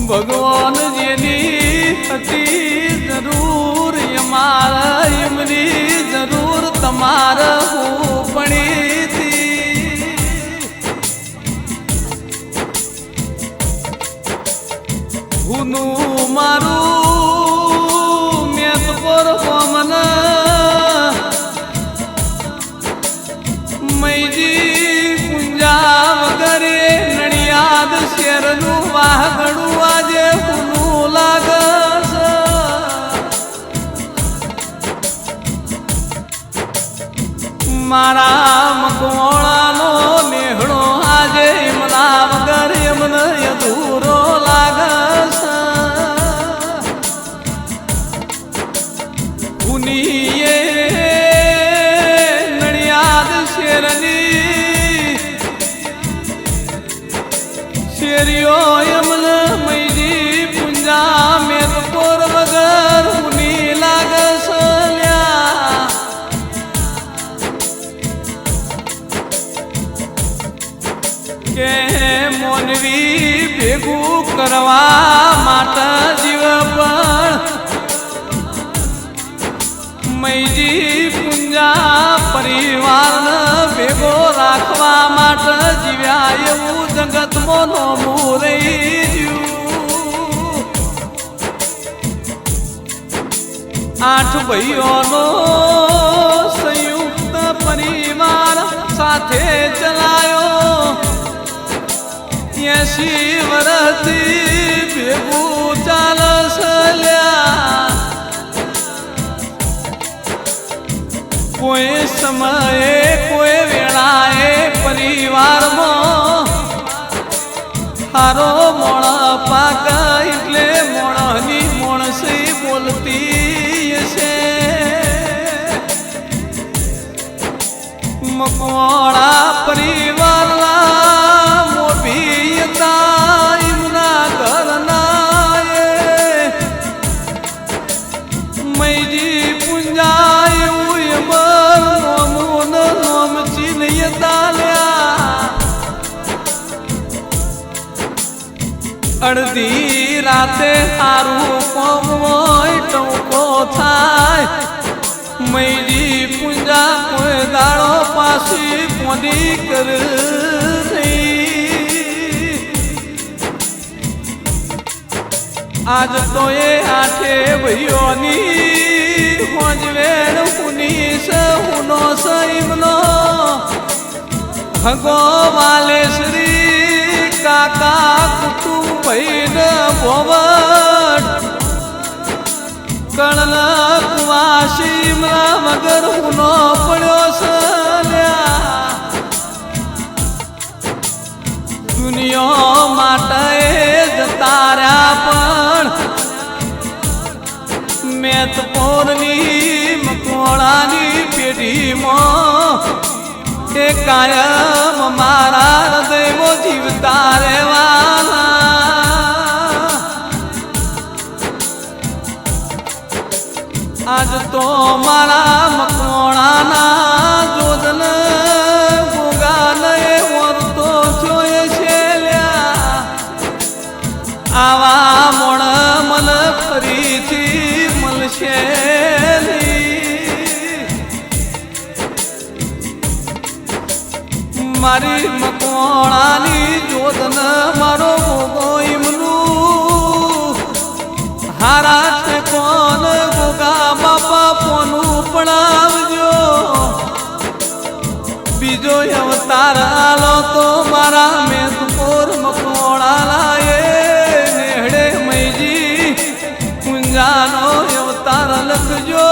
ભગવાન જેની હતી જરૂર અમારા એમની જરૂર તમારે હું પડી હતી હુનું મારું મેં તો પર મને મૈજી કુંજા વગરે નડિયાદ શેરનું વાહગડું આજે હુનું લાગસ મારા મકોણાનો મેહડો આજે એમના વગર એમને અધૂરો લાગસ હુનીએ નડિયાદ શેરની શેરીઓ એમને મૈજી પુંજા મેદપોર વગર હુની લાગસ કે મોનવી ભેગું કરવા માટે જીવ પણ મૈજી પુંજા પરિવારને ભેગો રાખવા માટે જીવ્યા એવું જગતમાં નોમું રહી ગયું 8 ભાઈઓનો સંયુક્ત પરિવાર સાથે ચલાયો 80 વર્ષથી ભેગું ચાલસ કોઈ સમયે કોઈ વેળાએ પરિવારમાં હારો મોણ પાક એટલે મોણની મોણસી બોલતી છે મકોડા પરિવારના મોભી હતા એમના ઘરના મૈજી પુંજા એવું નોમ ચીનય તાલ્યા અડધી રાતે હારું કોમ હોય ટોકો થાય મૈજી પુંજા કોઈ દાડો પાછી પોની કર આજ તો એ 8 ભાઈઓની હોજવેડ હુની સહુનો સઈમનો હગો વાલેશ્રી કાકા કુટુંબ ભાઈન ભોવટ કણલ કુવાસીમના મગર હુનો પડ્યો સલ્યા દુનિયા માટે જતા રહ્યા પણ મેતપોરની મકોડાની પેઢીમાં એ કાયમ મારા હૃદયમાં જીવતા રહેવાના આજ તો મારા મકોડાના જોદન ગોગાને વર્તો જોયે છે આવા મોણ મન ફરીથી મળશે મારી મકોણાની જોદન મારો ગોગો એમનું હારા છે કોણ ગોગા બાપા પોનું પડાવજો બીજો અવતાર આલો તો મારા મેદપોર મકોણા નેહડે મૈજી પુંજાનો અવતાર લખજો